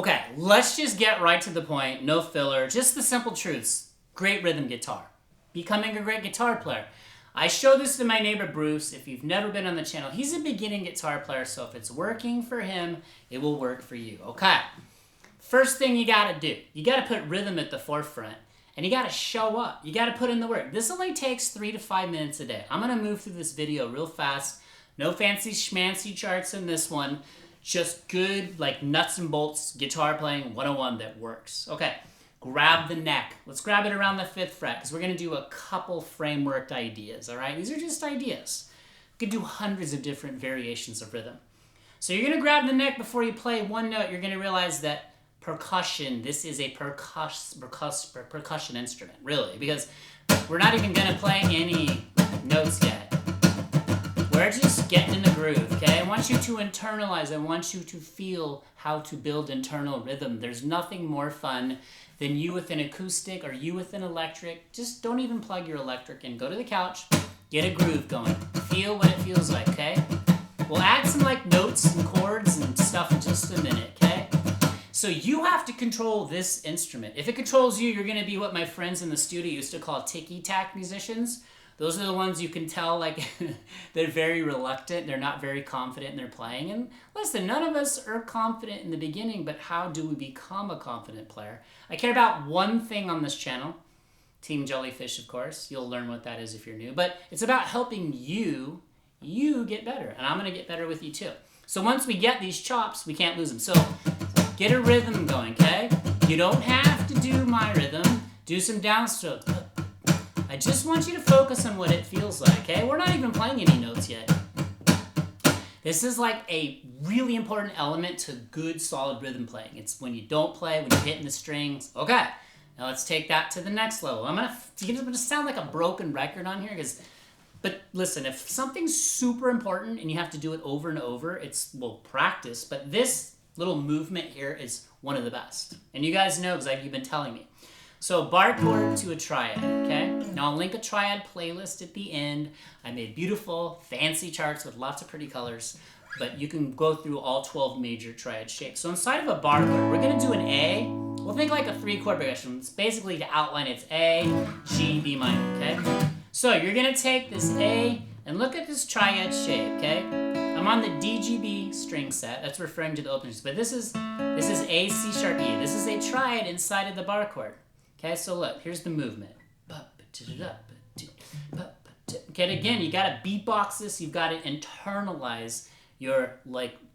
Okay, let's just get right to the point, no filler, just the simple truths. Great rhythm guitar. Becoming a great guitar player. I show this to my neighbor Bruce. If you've never been on the channel, he's a beginning guitar player, so if it's working for him, it will work for you. Okay, first thing you gotta do, you gotta put rhythm at the forefront, and you gotta show up. You gotta put in the work. This only takes 3 to 5 minutes a day. I'm gonna move through this video real fast. No fancy schmancy charts in this one. Just good, like nuts and bolts guitar playing 101 that works. Okay, grab the neck. Let's grab it around the 5th fret because we're gonna do a couple frameworked ideas, all right? These are just ideas. You can do hundreds of different variations of rhythm. So you're gonna grab the neck before you play one note. You're gonna realize that percussion, this is a percussion instrument, really, because we're not even gonna play any notes yet. We're just getting in the groove, okay? I want you to internalize. I want you to feel how to build internal rhythm. There's nothing more fun than you with an acoustic or you with an electric. Just don't even plug your electric in. Go to the couch, get a groove going. Feel what it feels like, okay? We'll add some like notes and chords and stuff in just a minute, okay? So you have to control this instrument. If it controls you, you're gonna be what my friends in the studio used to call ticky-tack musicians. Those are the ones you can tell, like, they're very reluctant, they're not very confident in their playing. And listen, none of us are confident in the beginning, but how do we become a confident player? I care about one thing on this channel, Team Jellyfish, of course. You'll learn what that is if you're new. But it's about helping you get better. And I'm gonna get better with you too. So once we get these chops, we can't lose them. So get a rhythm going, okay? You don't have to do my rhythm. Do some downstroke. I just want you to focus on what it feels like, okay? We're not even playing any notes yet. This is like a really important element to good, solid rhythm playing. It's when you don't play, when you're hitting the strings. Okay, now let's take that to the next level. I'm gonna sound like a broken record on here, but listen, if something's super important and you have to do it over and over, it's, well, practice, but this little movement here is one of the best. And you guys know because you've been telling me. So bar chord to a triad, okay? Now I'll link a triad playlist at the end. I made beautiful, fancy charts with lots of pretty colors, but you can go through all 12 major triad shapes. So inside of a bar chord, we're gonna do an A. We'll think like a 3-chord progression. It's basically to outline it's A, G, B minor, okay? So you're gonna take this A and look at this triad shape, okay? I'm on the DGB string set. That's referring to the openings, but this is A, C sharp, E. This is a triad inside of the bar chord. Okay, so look, here's the movement. Okay, again, you gotta beatbox this, you've gotta internalize your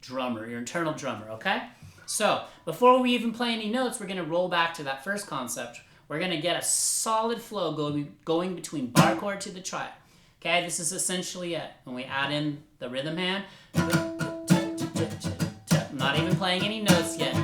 drummer, your internal drummer, okay? So, before we even play any notes, we're gonna roll back to that first concept. We're gonna get a solid flow going between bar chord to the triad. Okay, this is essentially it. When we add in the rhythm hand, I'm not even playing any notes yet.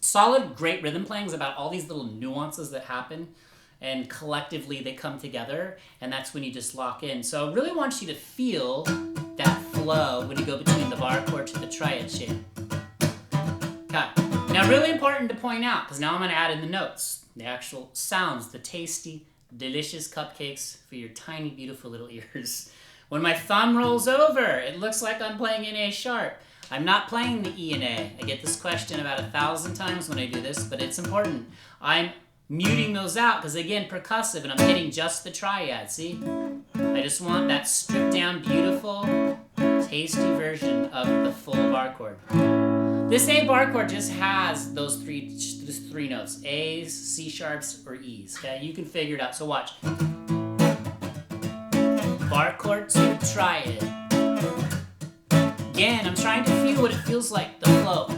Solid, great rhythm playing is about all these little nuances that happen, and collectively they come together, and that's when you just lock in. So I really want you to feel that flow when you go between the bar chord to the triad shape. Okay. Now, really important to point out, because now I'm going to add in the notes, the actual sounds, the tasty, delicious cupcakes for your tiny, beautiful little ears. When my thumb rolls over, it looks like I'm playing an A sharp. I'm not playing the E and A. I get this question about 1,000 times when I do this, but it's important. I'm muting those out because, again, percussive, and I'm hitting just the triad, see? I just want that stripped down, beautiful, tasty version of the full bar chord. This A bar chord just has those three notes, A's, C sharps, or E's, okay? You can figure it out, so watch. Bar chord to triad. Again, I'm trying to feel what it feels like, the flow.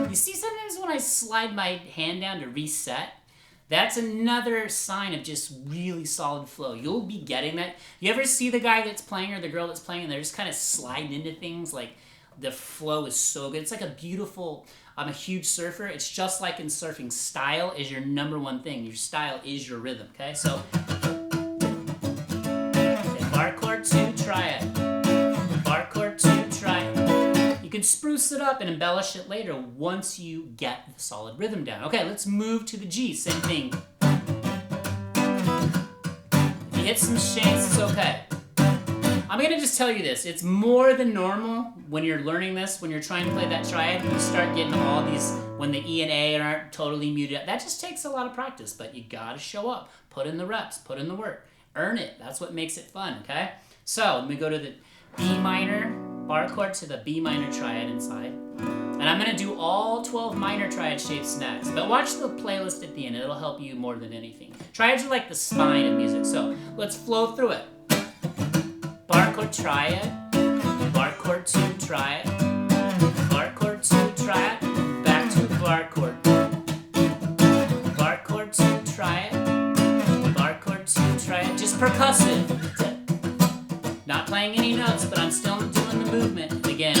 You see, sometimes when I slide my hand down to reset, that's another sign of just really solid flow. You'll be getting that. You ever see the guy that's playing or the girl that's playing and they're just kind of sliding into things? Like, the flow is so good. It's like a beautiful, I'm a huge surfer. It's just like in surfing. Style is your #1 thing. Your style is your rhythm, okay? So, okay, bar chord to triad. Bar chord to triad. You can spruce it up and embellish it later once you get the solid rhythm down. Okay, let's move to the G, same thing. If you hit some shanks, it's okay. I'm gonna just tell you this. It's more than normal when you're learning this, when you're trying to play that triad, you start getting all these, when the E and A aren't totally muted. That just takes a lot of practice, but you gotta show up. Put in the reps, put in the work. Earn it. That's what makes it fun, okay? So, let me go to the B minor bar chord to the B minor triad inside. And I'm gonna do all 12 minor triad shapes next. But watch the playlist at the end. It'll help you more than anything. Triads are like the spine of music, so let's flow through it. Bar chord triad, bar chord 2 triad, bar chord 2 triad, back to bar chord. Bar chord 2 triad, bar chord 2 triad, just percussive. Not playing any notes, but I'm still doing the movement again.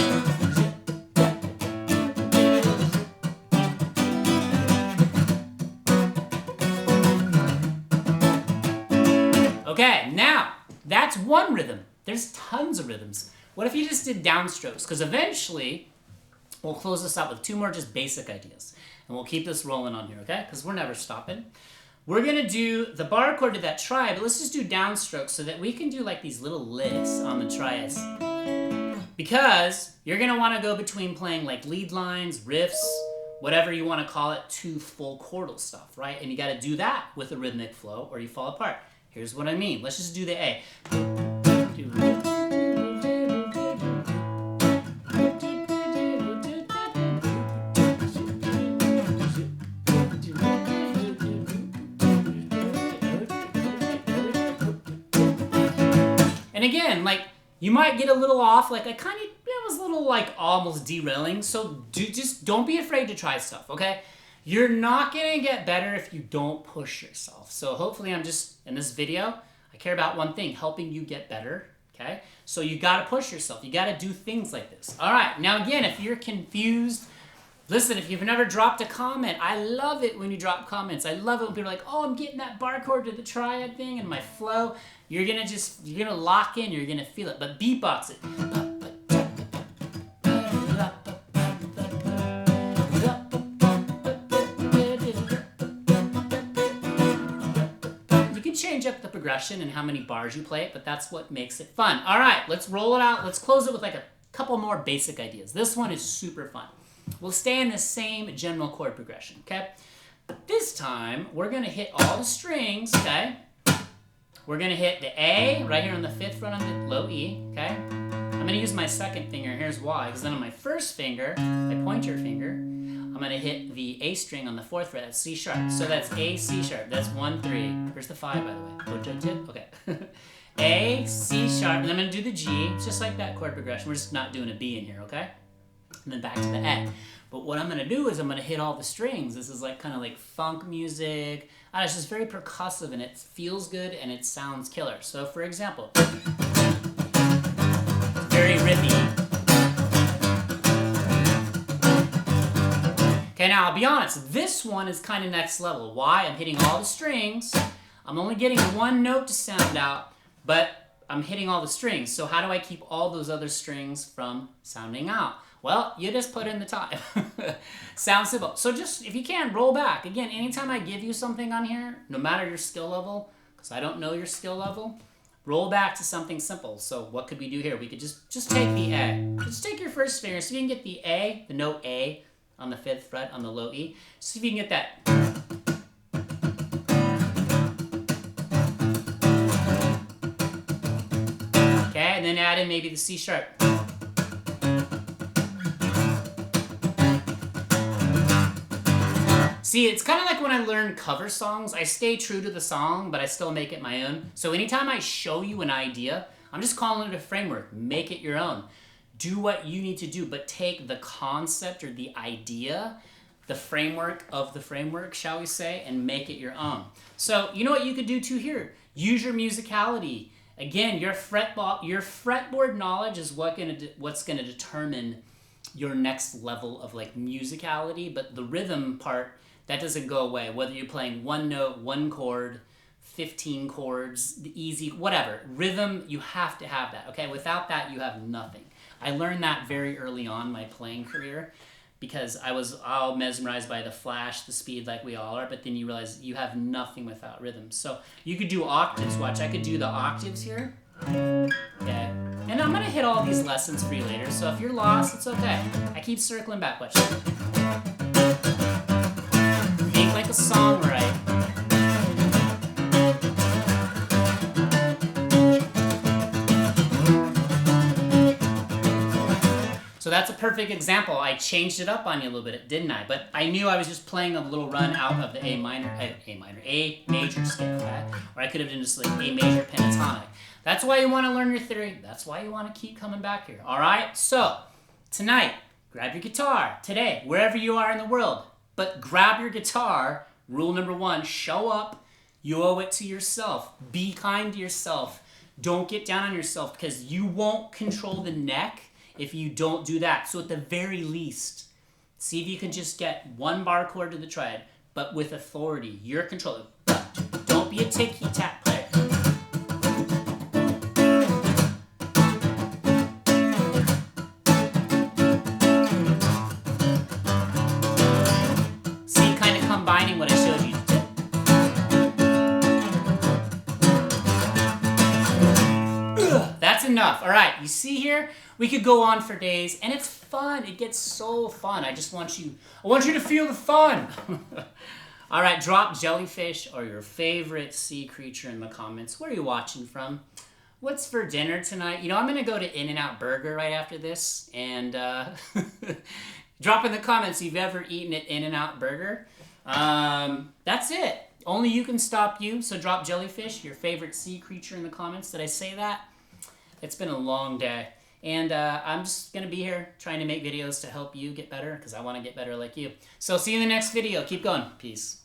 Okay, now that's one rhythm. There's tons of rhythms. What if you just did downstrokes? Because eventually, we'll close this out with 2 more just basic ideas. And we'll keep this rolling on here, okay? Because we're never stopping. We're going to do the bar chord to that triad, but let's just do downstrokes so that we can do like these little licks on the triads. Because you're going to want to go between playing like lead lines, riffs, whatever you want to call it, to full chordal stuff, right? And you got to do that with a rhythmic flow or you fall apart. Here's what I mean. Let's just do the A. And again, like, you might get a little off, like it was a little like almost derailing, so just don't be afraid to try stuff, okay? You're not gonna get better if you don't push yourself. So hopefully I'm just, in this video, I care about one thing, helping you get better, okay? So you gotta push yourself, you gotta do things like this. All right, now again, if you're confused, listen, if you've never dropped a comment, I love it when you drop comments. I love it when people are like, oh, I'm getting that bar chord to the triad thing and my flow. You're gonna lock in, you're gonna feel it, but beatbox it. You can change up the progression and how many bars you play it, but that's what makes it fun. All right, let's roll it out. Let's close it with like a couple more basic ideas. This one is super fun. We'll stay in the same general chord progression, okay? But this time, we're gonna hit all the strings, okay? We're gonna hit the A right here on the 5th fret on the low E, okay? I'm gonna use my 2nd finger, here's why, because then on my 1st finger, my pointer finger, I'm gonna hit the A string on the 4th fret, that's C sharp. So that's A, C sharp, that's 1, 3. Here's the 5, by the way. Okay. A, C sharp, and I'm gonna do the G, it's just like that chord progression. We're just not doing a B in here, okay? And then back to the A. But what I'm gonna do is I'm gonna hit all the strings. This is like kind of like funk music. It's just very percussive and it feels good and it sounds killer. So for example, very riffy. Okay, now I'll be honest, this one is kind of next level. Why? I'm hitting all the strings. I'm only getting one note to sound out, but I'm hitting all the strings. So how do I keep all those other strings from sounding out? Well, you just put in the time. Sounds simple. So just, if you can, roll back. Again, anytime I give you something on here, no matter your skill level, because I don't know your skill level, roll back to something simple. So what could we do here? We could just take the A. Just take your first finger. So you can get the A, the note A on the 5th fret on the low E. See if you can get that. Okay, and then add in maybe the C sharp. See, it's kind of like when I learn cover songs. I stay true to the song, but I still make it my own. So anytime I show you an idea, I'm just calling it a framework. Make it your own. Do what you need to do, but take the concept or the idea, the framework of the framework, shall we say, and make it your own. So you know what you could do too here? Use your musicality. Again, your fretboard knowledge is what's gonna determine your next level of like musicality, but the rhythm part, that doesn't go away. Whether you're playing one note, one chord, 15 chords, the easy, whatever. Rhythm, you have to have that, okay? Without that, you have nothing. I learned that very early on in my playing career because I was all mesmerized by the flash, the speed like we all are, but then you realize you have nothing without rhythm. So you could do octaves. Watch, I could do the octaves here. Okay. And I'm gonna hit all these lessons for you later, so if you're lost, it's okay. I keep circling back. Watch. Think like a songwriter. So that's a perfect example. I changed it up on you a little bit, didn't I? But I knew I was just playing a little run out of the A major scale, okay? Or I could have done just like A major pentatonic. That's why you want to learn your theory. That's why you want to keep coming back here. All right? So tonight, grab your guitar. Today, wherever you are in the world, but grab your guitar. Rule number 1, show up. You owe it to yourself. Be kind to yourself. Don't get down on yourself because you won't control the neck if you don't do that. So at the very least, see if you can just get 1 bar chord to the triad, but with authority. You're controlling. Don't be a ticky-tack player. See, kind of combining what I showed you. That's enough. All right, you see here? We could go on for days, and it's fun. It gets so fun. I want you to feel the fun. All right, drop Jellyfish or your favorite sea creature in the comments. Where are you watching from? What's for dinner tonight? You know, I'm going to go to In-N-Out Burger right after this, and drop in the comments if you've ever eaten at In-N-Out Burger. That's it. Only you can stop you, so drop Jellyfish, your favorite sea creature in the comments. Did I say that? It's been a long day. And I'm just going to be here trying to make videos to help you get better because I want to get better like you. So see you in the next video. Keep going. Peace.